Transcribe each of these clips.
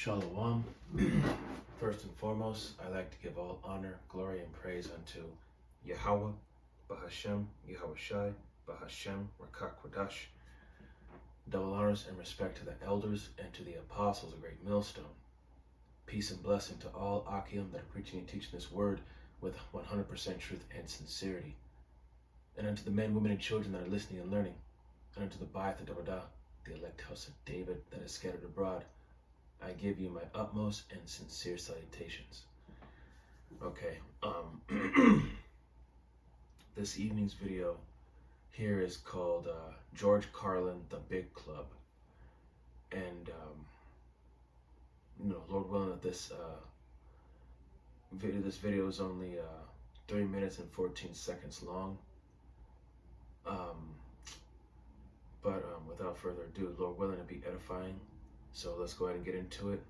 Shalom. First and foremost, I like to give all honor, glory, and praise unto Yahweh, Bahashem, Yahweh Shai, Bahashem, Rakak Kwadash. Double honors and respect to the elders and to the apostles, a great millstone. Peace and blessing to all Akim that are preaching and teaching this word with 100% truth and sincerity. And unto the men, women, and children that are listening and learning. And unto the Ba'ath Davadah, the elect house of David that is scattered abroad. I give you my utmost and sincere salutations. Okay, this evening's video here is called George Carlin, The Big Club. And, Lord willing that this video is only 3 minutes and 14 seconds long. But without further ado, Lord willing, to be edifying. So let's go ahead and get into it.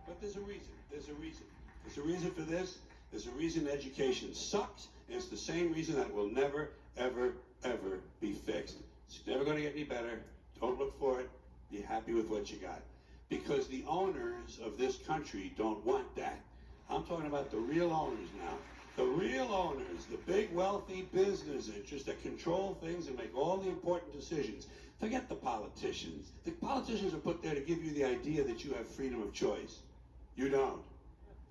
But there's a reason. There's a reason. There's a reason for this. There's a reason education sucks. And it's the same reason that will never, ever, ever be fixed. It's never going to get any better. Don't look for it. Be happy with what you got. Because the owners of this country don't want that. I'm talking about the real owners now. The real owners, the big wealthy business interests that control things and make all the important decisions. Forget the politicians. The politicians are put there to give you the idea that you have freedom of choice. You don't.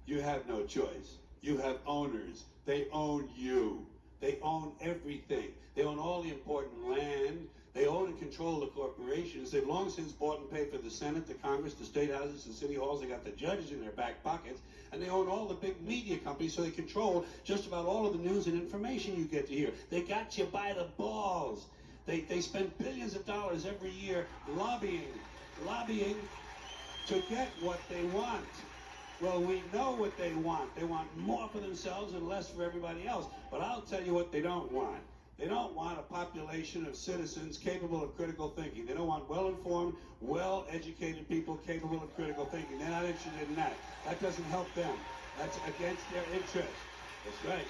You have no choice. You have owners. They own you. They own everything. They own all the important land. They own and control the corporations. They've long since bought and paid for the Senate, the Congress, the state houses, the city halls. They got the judges in their back pockets. And they own all the big media companies, so they control just about all of the news and information you get to hear. They got you by the balls. They spend billions of dollars every year lobbying to get what they want. Well, we know what they want. They want more for themselves and less for everybody else. But I'll tell you what they don't want. They don't want a population of citizens capable of critical thinking. They don't want well-informed, well-educated people capable of critical thinking. They're not interested in that. That doesn't help them. That's against their interest. That's right.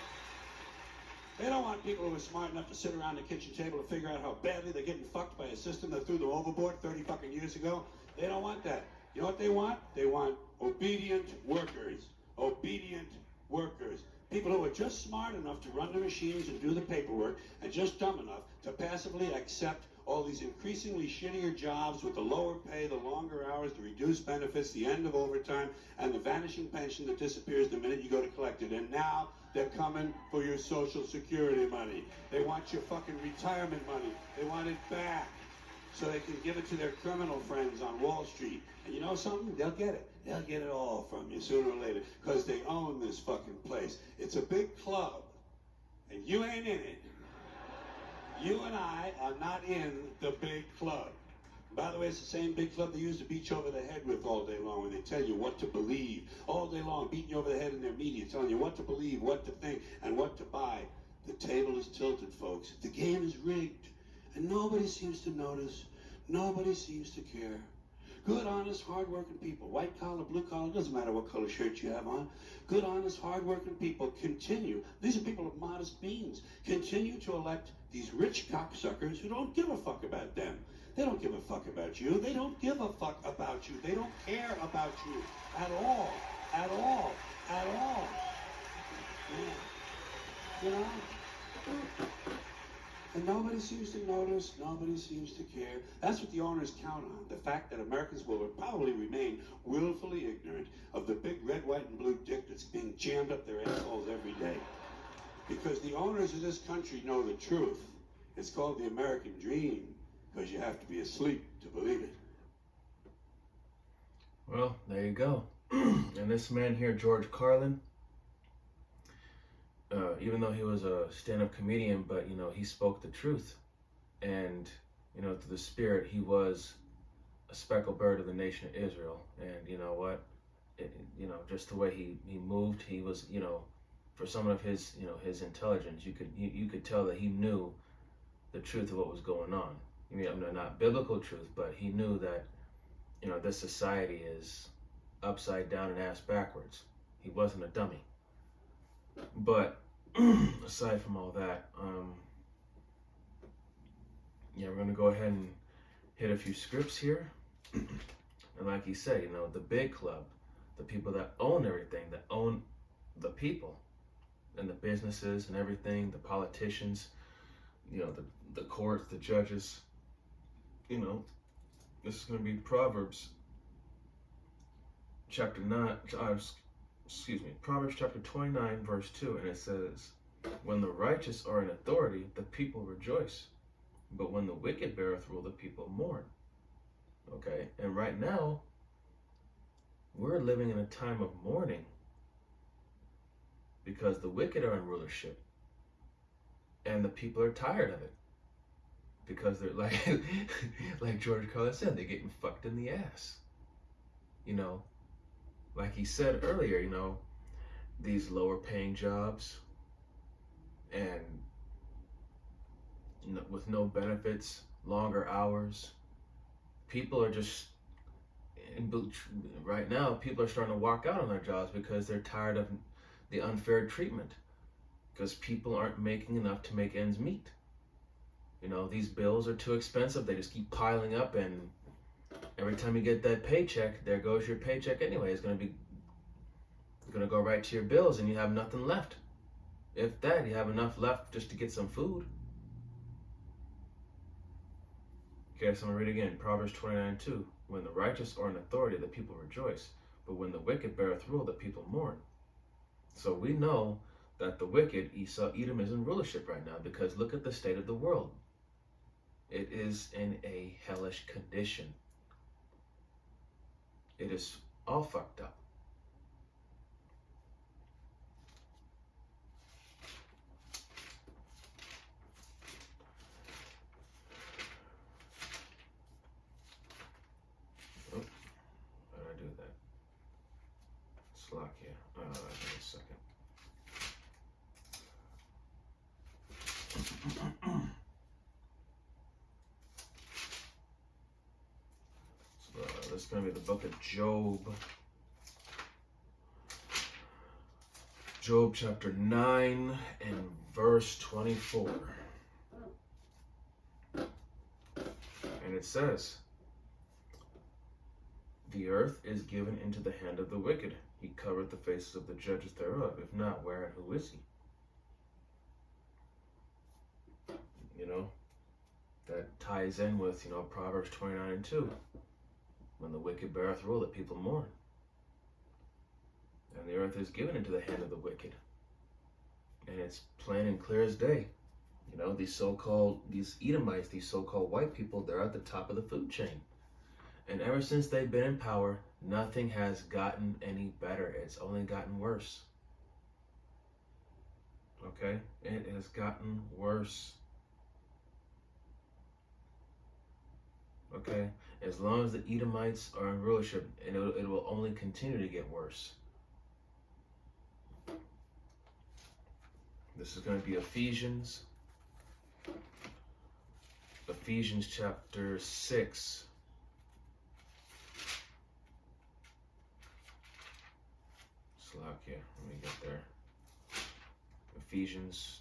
They don't want people who are smart enough to sit around the kitchen table to figure out how badly they're getting fucked by a system that threw them overboard 30 fucking years ago. They don't want that. You know what they want? They want obedient workers. Obedient workers. People who are just smart enough to run the machines and do the paperwork, and just dumb enough to passively accept all these increasingly shittier jobs with the lower pay, the longer hours, the reduced benefits, the end of overtime, and the vanishing pension that disappears the minute you go to collect it. And now they're coming for your Social Security money. They want your fucking retirement money. They want it back so they can give it to their criminal friends on Wall Street. And you know something? They'll get it. They'll get it all from you sooner or later, because they own this fucking place. It's a big club, and you ain't in it. You and I are not in the big club. By the way, it's the same big club they used to beat you over the head with all day long when they tell you what to believe. All day long, beating you over the head in their media, telling you what to believe, what to think, and what to buy. The table is tilted, folks. The game is rigged, and nobody seems to notice. Nobody seems to care. Good, honest, hard-working people, white collar, blue collar, doesn't matter what color shirt you have on. Good, honest, hard-working people continue. These are people of modest means. Continue to elect these rich cocksuckers who don't give a fuck about them. They don't give a fuck about you. They don't give a fuck about you. They don't care about you at all. At all. At all. Yeah. You know? And nobody seems to notice, nobody seems to care. That's what the owners count on, the fact that Americans will probably remain willfully ignorant of the big red, white, and blue dick that's being jammed up their assholes every day. Because the owners of this country know the truth. It's called the American dream, because you have to be asleep to believe it. Well, there you go. And this man here, George Carlin, even though he was a stand-up comedian, but, he spoke the truth. And, through the spirit, he was a speckled bird of the nation of Israel. And you know what? Just the way he moved, he was, for someone of his, his intelligence, you could tell that he knew the truth of what was going on. Not biblical truth, but he knew that, this society is upside down and ass backwards. He wasn't a dummy. But aside from all that, yeah, we're going to go ahead and hit a few scripts here. And like he said, you know, the big club, the people that own everything, that own the people and the businesses and everything, the politicians, you know, the courts, the judges, you know, this is going to be Proverbs chapter 9, Proverbs chapter 29, verse 2, and it says, when the righteous are in authority, the people rejoice. But when the wicked beareth rule, the people mourn. Okay, and right now, we're living in a time of mourning because the wicked are in rulership and the people are tired of it because they're like George Carlin said, they're getting fucked in the ass. You know, like he said earlier, you know, these lower paying jobs and with no benefits, longer hours. People are just, right now, people are starting to walk out on their jobs because they're tired of the unfair treatment. Because people aren't making enough to make ends meet. You know, these bills are too expensive. They just keep piling up, and every time you get that paycheck, there goes your paycheck anyway. It's going to go right to your bills, and you have nothing left. If that, you have enough left just to get some food. Okay, so I'm going to read again. Proverbs 29:2. When the righteous are in authority, the people rejoice. But when the wicked beareth rule, the people mourn. So we know that the wicked, Edom, is in rulership right now because look at the state of the world. It is in a hellish condition. It is all fucked up. Oh, how did I do that? Slack here. Give me a second. So, this is going to be the book of Job. Job chapter 9 and verse 24. And it says, the earth is given into the hand of the wicked. He covereth the faces of the judges thereof. If not, where and who is he? You know, that ties in with, you know, Proverbs 29:2. When the wicked beareth rule, the people mourn. And the earth is given into the hand of the wicked. And it's plain and clear as day. You know, these Edomites, these so-called white people, they're at the top of the food chain. And ever since they've been in power, nothing has gotten any better. It's only gotten worse. Okay? It has gotten worse. Okay? As long as the Edomites are in rulership, and it will only continue to get worse. This is going to be Ephesians chapter 6. Slack here. Let me get there. Ephesians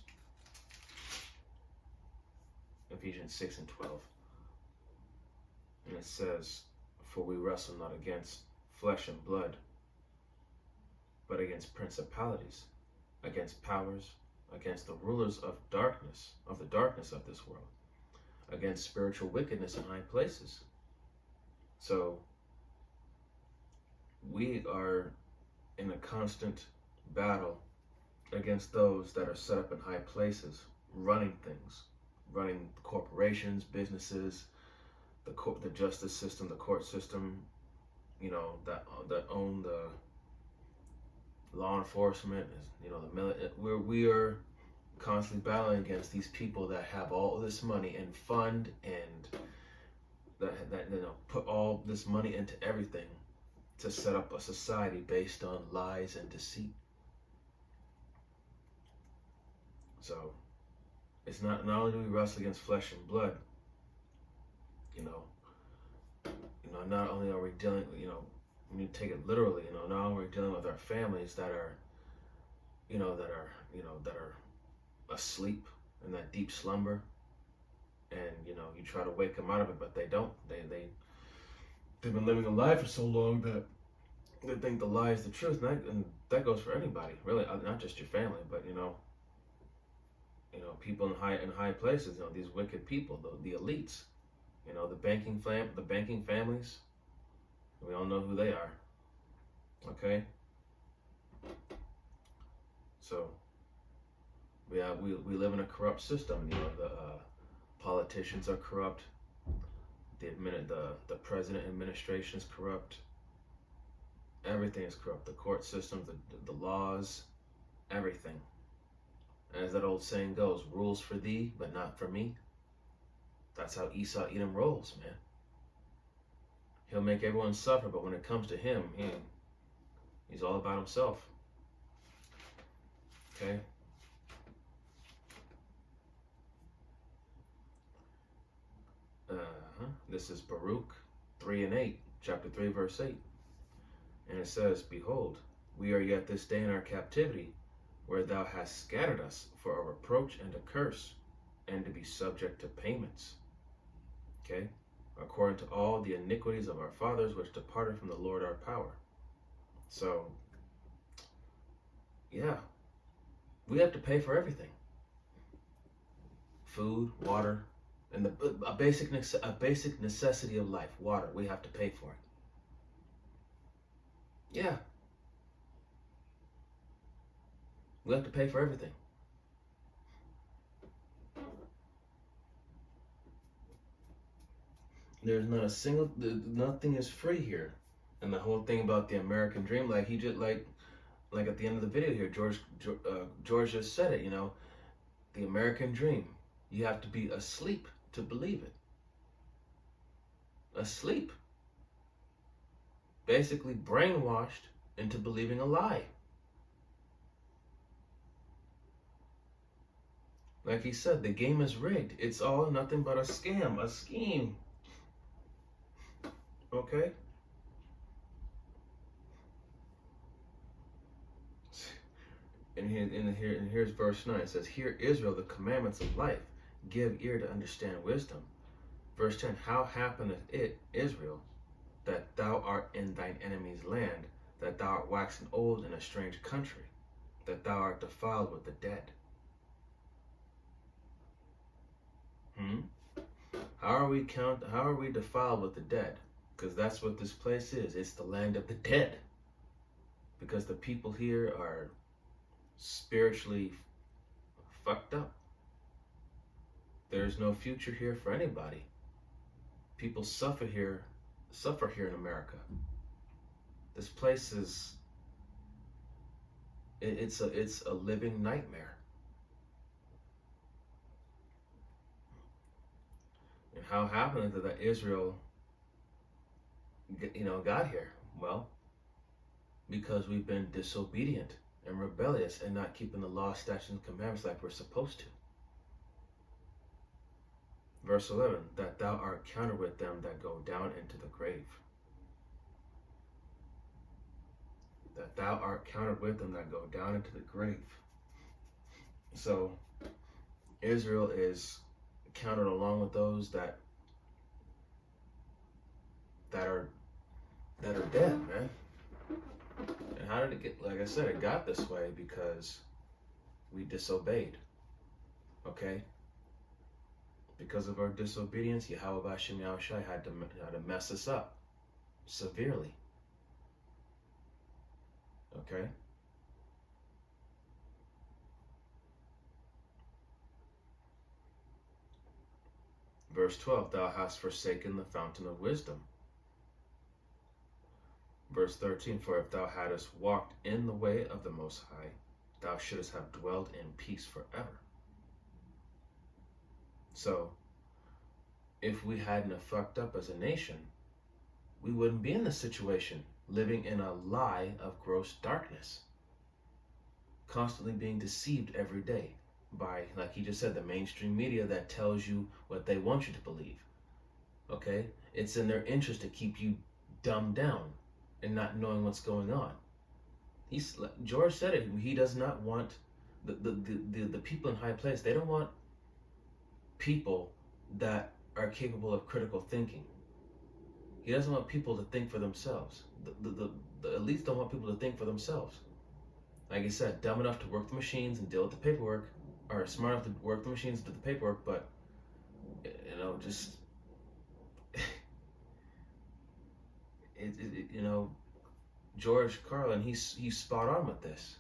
6 and 12. And it says, for we wrestle not against flesh and blood, but against principalities, against powers, against the rulers of darkness, of the darkness of this world, against spiritual wickedness in high places. So we are in a constant battle against those that are set up in high places, running things, running corporations, businesses, the justice system, the court system, you know, that own the law enforcement, you know, the military. We are constantly battling against these people that have all this money and fund and that you know, put all this money into everything to set up a society based on lies and deceit. So it's not only do we wrestle against flesh and blood, you know, not only are we dealing, you know, we need to take it literally, you know, not only are we dealing with our families that are asleep in that deep slumber, and, you know, you try to wake them out of it, but they don't. They've been living a lie for so long that they think the lie is the truth, and that goes for anybody, really, not just your family, but people in high places, these wicked people, the elites, the banking families. We all know who they are. Okay. So we live in a corrupt system. The politicians are corrupt. The president administration is corrupt. Everything is corrupt. The court system, the laws, everything. As that old saying goes, rules for thee, but not for me. That's how Esau Edom rolls, man. He'll make everyone suffer, but when it comes to him, he's all about himself. Okay? This is Baruch 3:8, chapter 3, verse 8. And it says, Behold, we are yet this day in our captivity, where thou hast scattered us for a reproach and a curse, and to be subject to payments. Okay? According to all the iniquities of our fathers, which departed from the Lord our power. So, yeah, we have to pay for everything. Food, water, and a basic necessity of life, water, we have to pay for it. Yeah. We have to pay for everything. There's not a single, nothing is free here. And the whole thing about the American dream, like he just, like at the end of the video here, George just said it, the American dream. You have to be asleep to believe it. Asleep. Basically brainwashed into believing a lie. Like he said, the game is rigged. It's all nothing but a scam, a scheme. Okay? And here's verse 9. It says, Hear Israel, the commandments of life. Give ear to understand wisdom. Verse 10. How happeneth it, Israel, that thou art in thine enemy's land, that thou art waxen old in a strange country, that thou art defiled with the dead? How are we defiled with the dead? Because that's what this place is. It's the land of the dead. Because the people here are spiritually fucked up. There's no future here for anybody. People suffer here in America. This place is it's a living nightmare. And how happened it that Israel got here? Well, because we've been disobedient and rebellious and not keeping the law, statutes, and commandments like we're supposed to. Verse 11, that thou art counted with them that go down into the grave. That thou art counted with them that go down into the grave. So, Israel is counted along with those that are dead, man. And how did it get, like I said, it got this way because we disobeyed. Okay? Because of our disobedience, Yahweh Hashem Yahushai had to mess us up severely. Okay? Verse 12, thou hast forsaken the fountain of wisdom. Verse 13, for if thou hadst walked in the way of the Most High, thou shouldst have dwelled in peace forever. So, if we hadn't have fucked up as a nation, we wouldn't be in this situation, living in a lie of gross darkness, constantly being deceived every day by, like he just said, the mainstream media that tells you what they want you to believe. Okay? It's in their interest to keep you dumbed down and not knowing what's going on. George said it. He does not want the people in high place. They don't want people that are capable of critical thinking. He doesn't want people to think for themselves. The elites don't want people to think for themselves. Like I said, dumb enough to work the machines and deal with the paperwork, or smart enough to work the machines and do the paperwork, but, just, George Carlin, he's spot on with this.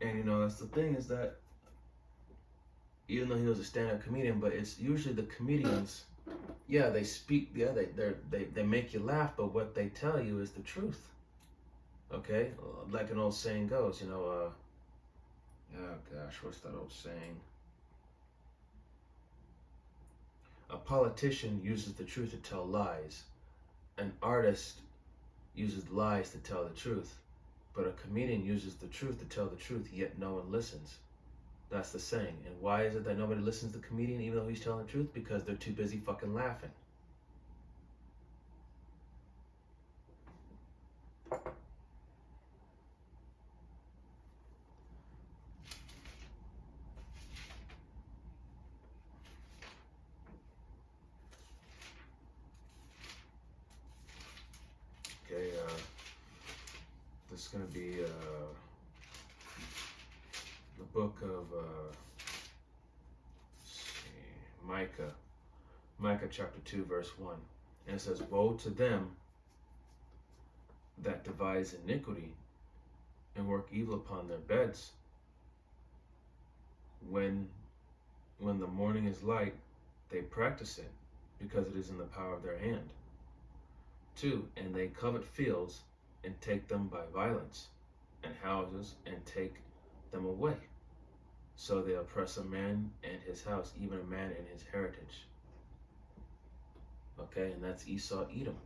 And, that's the thing, is that even though he was a stand-up comedian, but it's usually the comedians, yeah, they speak, yeah, they make you laugh, but what they tell you is the truth. Okay? Like an old saying goes, oh gosh, what's that old saying? A politician uses the truth to tell lies. An artist uses lies to tell the truth. But a comedian uses the truth to tell the truth, yet no one listens. That's the saying. And why is it that nobody listens to the comedian even though he's telling the truth? Because they're too busy fucking laughing. Okay, this is going to be the book of Micah chapter 2 verse 1. And it says, "Woe to them that devise iniquity and work evil upon their beds. When the morning is light, they practice it, because it is in the power of their hand. 2, and they covet fields and take them by violence, and houses and take them away. So they oppress a man and his house, even a man and his heritage." Okay, and that's Esau, Edom.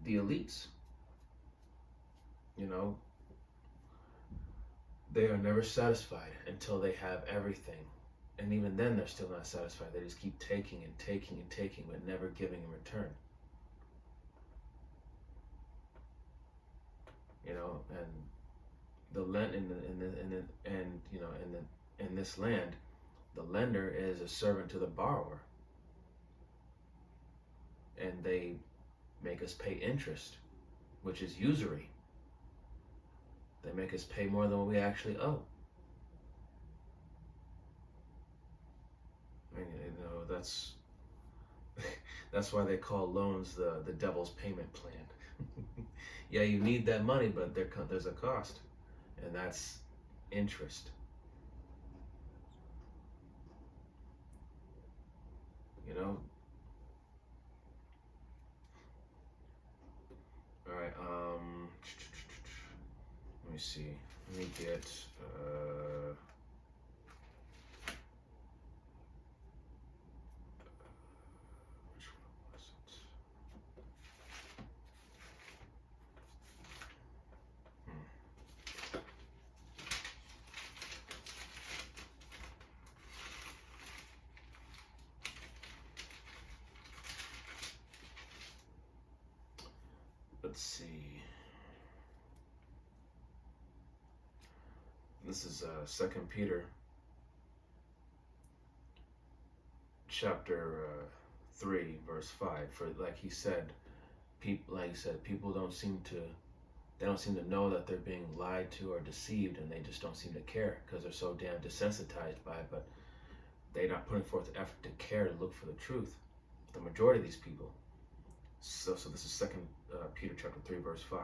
The elites, they are never satisfied until they have everything. And even then, they're still not satisfied. They just keep taking and taking and taking, but never giving in return. And the lend in this land, the lender is a servant to the borrower, and they make us pay interest, which is usury. They make us pay more than what we actually owe. I mean, that's why they call loans the devil's payment plan. Yeah, you need that money, but there's a cost, and that's interest. All right. Let me see. Let me get. Which one was it? Let's see. This is 2 Peter chapter 3 verse 5. For like he said, people don't seem to know that they're being lied to or deceived, and they just don't seem to care because they're so damn desensitized by it. But they're not putting forth the effort to care to look for the truth. The majority of these people. So this is 2 Peter chapter 3 verse 5,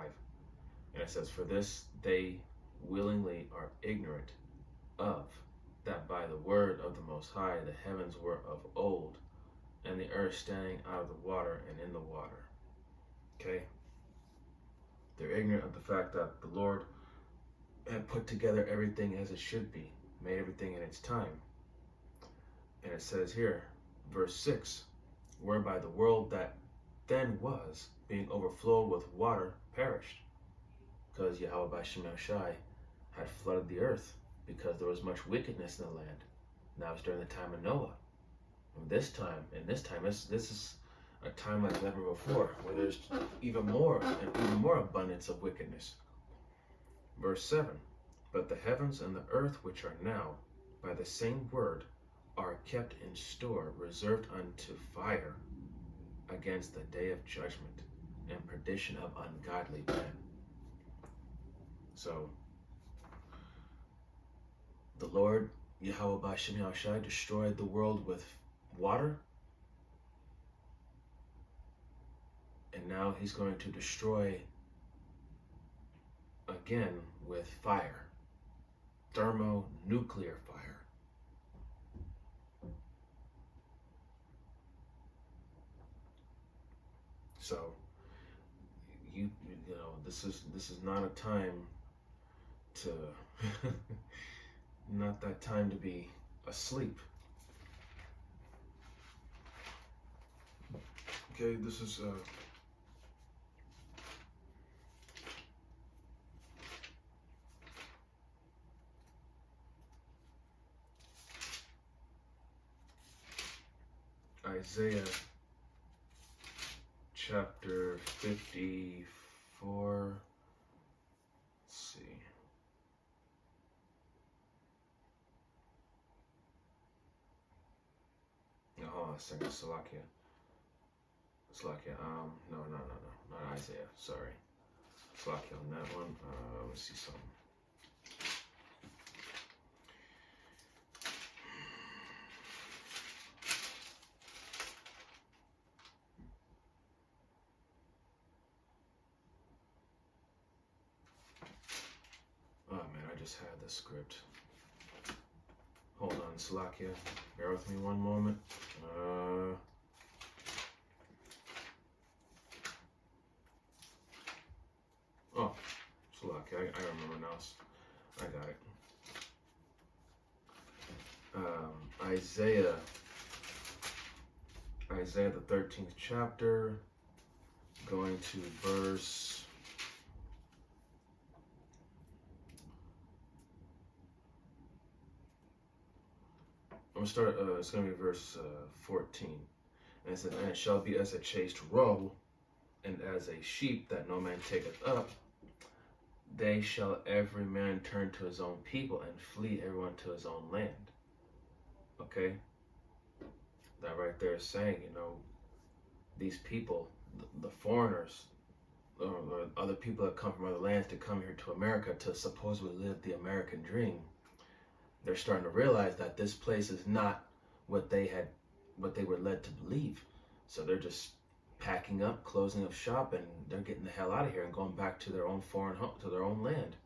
and it says, "For this they willingly are ignorant of, that by the word of the Most High the heavens were of old, and the earth standing out of the water and in the water." Okay? They're ignorant of the fact that the Lord had put together everything as it should be, made everything in its time. And it says here, verse 6, "Whereby the world that then was, being overflowed with water, perished." Because Yahweh by Shem Shai had flooded the earth because there was much wickedness in the land. And that was during the time of Noah. And this time, this is a time like never before, where there's even more abundance of wickedness. Verse 7, But the heavens and the earth which are now, by the same word, are kept in store, reserved unto fire, against the day of judgment and perdition of ungodly men. So, the Lord, Yahweh Ba'ashem Yahushai, destroyed the world with water, and now he's going to destroy again with fire, thermonuclear fire. So, you know, this is not a time to not that time to be asleep. Okay, this is Isaiah chapter 54. Let's see. No, hold on a second. Salakia. No, not Isaiah. Sorry. Salakia on that one. Let's see something. Oh man, I just had the script. Hold on, Salakia. Bear with me one moment. Oh, Salakia, I remember now. I got it. Isaiah the 13th chapter, going to verse I'm gonna start. It's gonna be verse 14, and it says, "And it shall be as a chaste roe, and as a sheep that no man taketh up. They shall every man turn to his own people, and flee everyone to his own land." Okay, that right there is saying, you know, these people, the foreigners, or other people that come from other lands to come here to America to supposedly live the American dream. They're starting to realize that this place is not what they were led to believe. So they're just packing up, closing up shop, and they're getting the hell out of here and going back to their own foreign home, to their own land.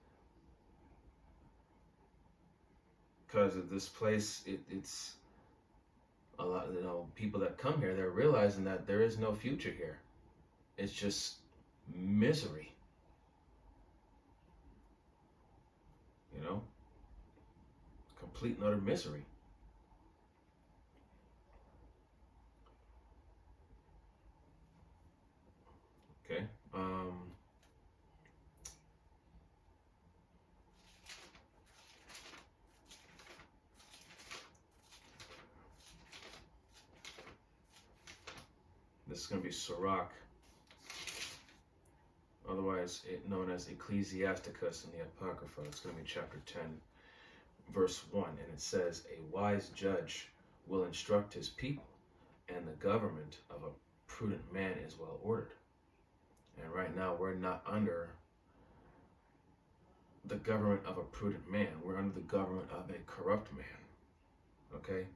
Because of this place, it's a lot, you know, people that come here, they're realizing that there is no future here. It's just misery. You know? Complete and utter misery. Okay. This is going to be Sirach, otherwise known as Ecclesiasticus in the Apocrypha. It's going to be chapter 10, verse 1, and it says, "A wise judge will instruct his people, and the government of a prudent man is well ordered." And right now, we're not under the government of a prudent man. We're under the government of a corrupt man. Okay?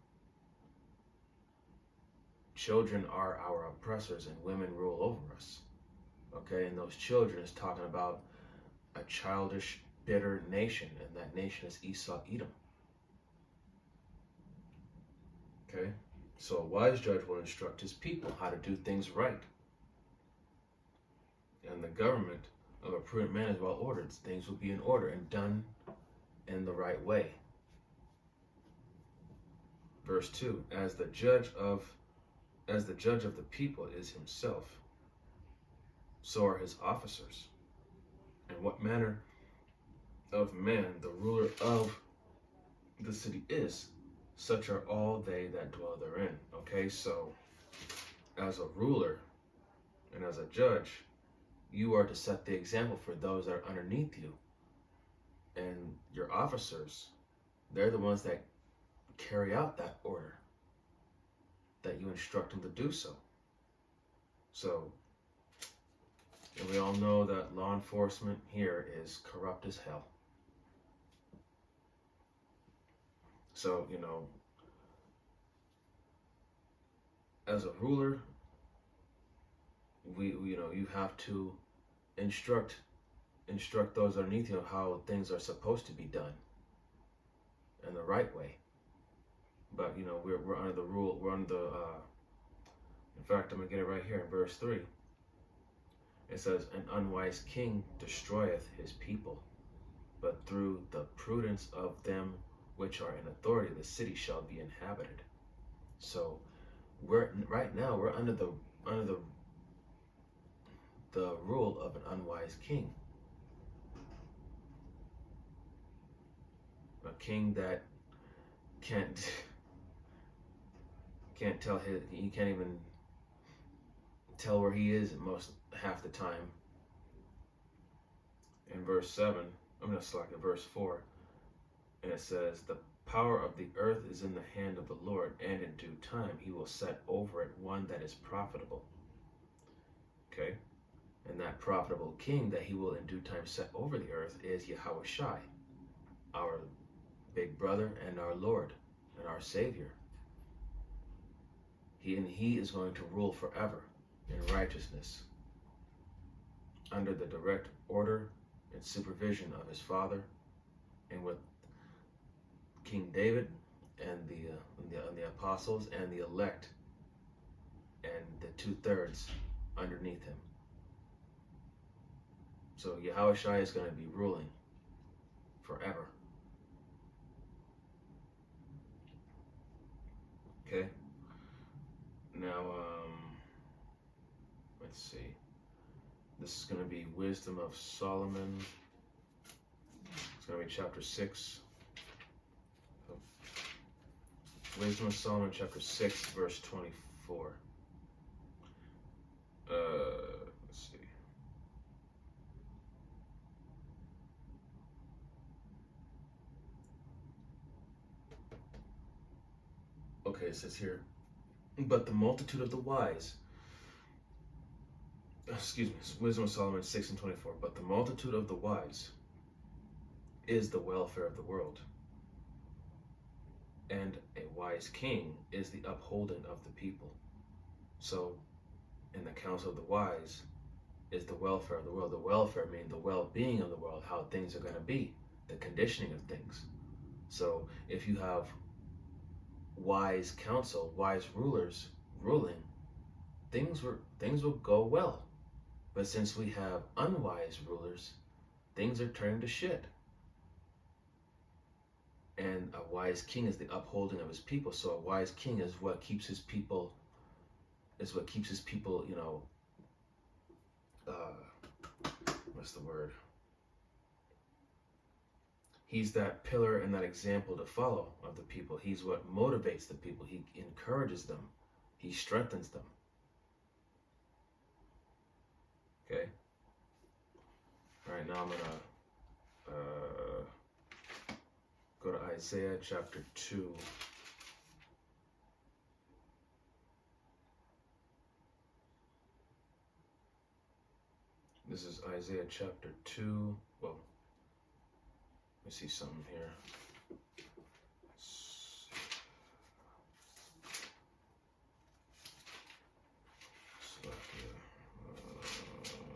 Children are our oppressors, and women rule over us. Okay? And those children is talking about a childish, bitter nation, and that nation is Esau, Edom. Okay? So a wise judge will instruct his people how to do things right. And the government of a prudent man is well ordered. Things will be in order and done in the right way. Verse 2, as the judge of the people is himself, so are his officers. And what manner of man the ruler of the city is, such are all they that dwell therein. Okay, so as a ruler and as a judge, you are to set the example for those that are underneath you. And your officers, they're the ones that carry out that order, that you instruct them to do so. So, and we all know that law enforcement here is corrupt as hell. So, as a ruler, you have to instruct those underneath you how things are supposed to be done in the right way. But we're under the rule. We're under the. In fact, I'm gonna get it right here in verse 3. It says, "An unwise king destroyeth his people, but through the prudence of them which are in authority, the city shall be inhabited." So, we're under the rule of an unwise king. A king that can't tell he can't even tell where he is half the time. In verse 7, I'm going to select verse 4, and it says, "The power of the earth is in the hand of the Lord, and in due time he will set over it one that is profitable." Okay? And that profitable king that he will in due time set over the earth is Yahushua, our big brother and our Lord and our Savior. He is going to rule forever in righteousness, under the direct order and supervision of his father, and with King David and the apostles and the elect and the 2/3 underneath him. So Yahushua is going to be ruling forever. Okay. Now, let's see. This is going to be Wisdom of Solomon. It's going to be chapter 6. Wisdom of Solomon, chapter 6, verse 24. Let's see. Okay, it says here, "But the multitude of the wise," Wisdom of Solomon 6 and 24, "But the multitude of the wise is the welfare of the world, and a wise king is the upholding of the people." So, in the counsel of the wise is the welfare of the world. The welfare means the well-being of the world, how things are going to be, the conditioning of things. So, if you have wise counsel, wise rulers ruling, things will go well. But since we have unwise rulers, things are turning to shit. And a wise king is the upholding of his people. So a wise king is what keeps his people, what's the word? He's that pillar and that example to follow of the people. He's what motivates the people. He encourages them. He strengthens them. Okay? All right, now I'm going to go to Isaiah chapter 2. This is Isaiah chapter 2. Well, let me see something here.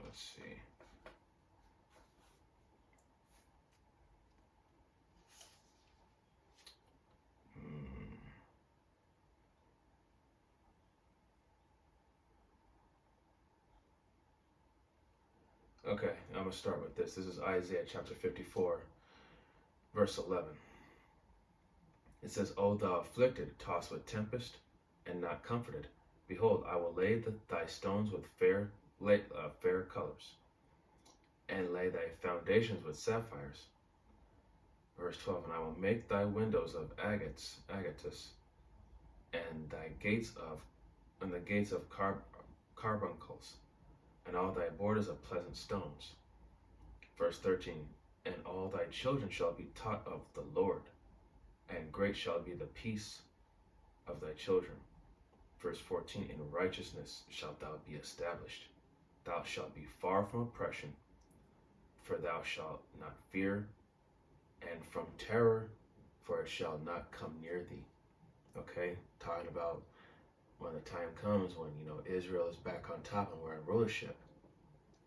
Let's see. Okay, I'm going to start with this. This is Isaiah chapter 54, verse 11. It says, "O thou afflicted, tossed with tempest, and not comforted, behold, I will lay thy stones with fair colors, and lay thy foundations with sapphires." Verse 12, "And I will make thy windows of agates, and the gates of carbuncles, and all thy borders of pleasant stones." Verse 13, and all thy children shall be taught of the Lord, and great shall be the peace of thy children. Verse 14, in righteousness shalt thou be established. Thou shalt be far from oppression, for thou shalt not fear, and from terror, for it shall not come near thee. Okay, talking about when the time comes when, Israel is back on top and we're in rulership.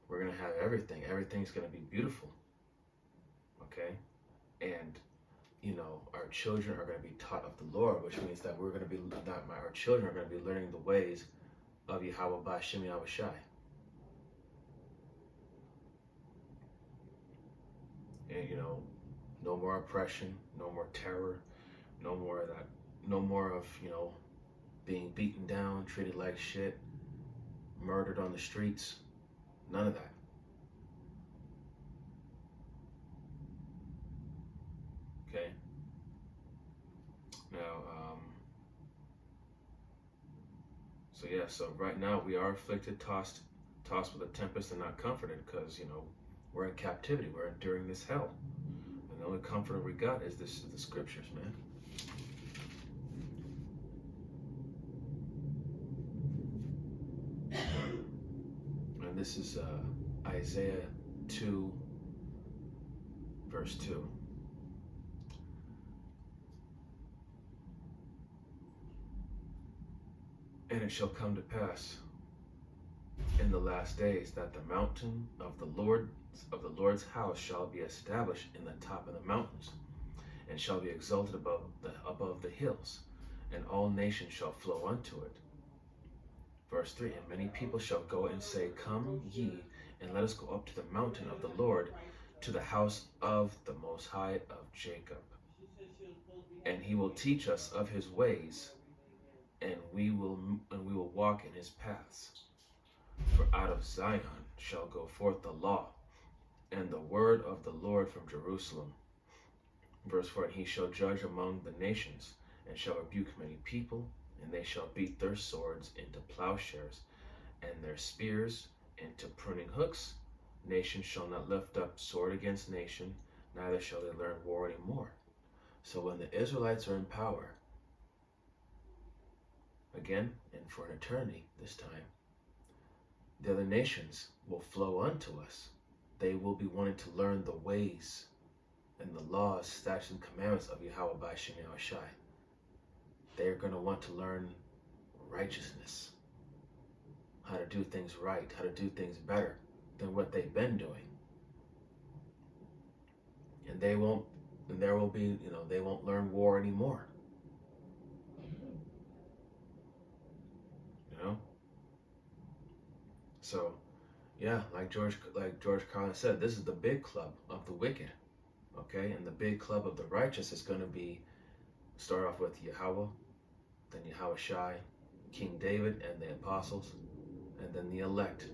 We're going to have everything. Everything's going to be beautiful. Okay? And, our children are going to be taught of the Lord, which means that we're going to be, our children are going to be learning the ways of Yahweh Ba'Shem Yahweh Shai. And, no more oppression, no more terror, no more of that, no more of, being beaten down, treated like shit, murdered on the streets. None of that. Okay? Now, so right now we are afflicted, tossed with a tempest and not comforted, because, we're in captivity. We're enduring this hell. And the only comfort we got is the scriptures, man. And this is Isaiah 2, verse 2. And it shall come to pass in the last days that the mountain of the Lord's house shall be established in the top of the mountains, and shall be exalted above the hills, and all nations shall flow unto it. Verse 3, and many people shall go and say, come ye, and let us go up to the mountain of the Lord, to the house of the Most High of Jacob. And he will teach us of his ways, and we will walk in his paths. For out of Zion shall go forth the law, and the word of the Lord from Jerusalem. Verse 4, and he shall judge among the nations, and shall rebuke many people, and they shall beat their swords into plowshares, and their spears into pruning hooks. Nation shall not lift up sword against nation, neither shall they learn war any more. So when the Israelites are in power, again, and for an eternity this time, the other nations will flow unto us. They will be wanting to learn the ways and the laws, statutes, and commandments of Yahweh Ba'Shem Yahweh Shai. They're going to want to learn righteousness, how to do things right, how to do things better than what they've been doing. And they won't learn war anymore. So, yeah, like George Carlin said, this is the big club of the wicked, okay? And the big club of the righteous is going to be, start off with Yahweh, then Yahweh Shai, King David and the apostles, and then the elect,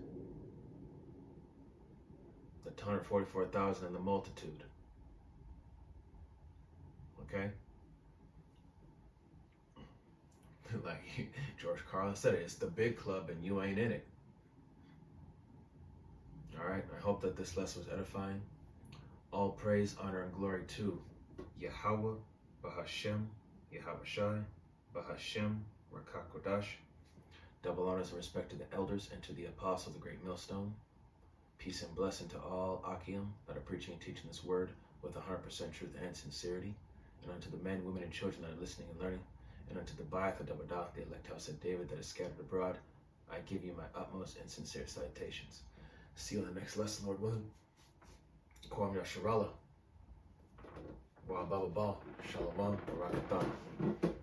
the 144,000 and the multitude, okay? Like George Carlin said, it's the big club and you ain't in it. All right, I hope that this lesson was edifying. All praise, honor, and glory to Yahweh, Ba'Hashem, Yahweh Shai, Ba'Hashem, Rakak Kodash. Double honors and respect to the elders and to the apostle of the great millstone. Peace and blessing to all Akim that are preaching and teaching this word with 100% truth and sincerity. And unto the men, women, and children that are listening and learning. And unto the Ba'ath of Dabadah, the elect house of David that is scattered abroad, I give you my utmost and sincere salutations. See you in the next lesson, Lord willing. Kwam Yasharallah. Wa Baba Ba. Shalom. Barakatam.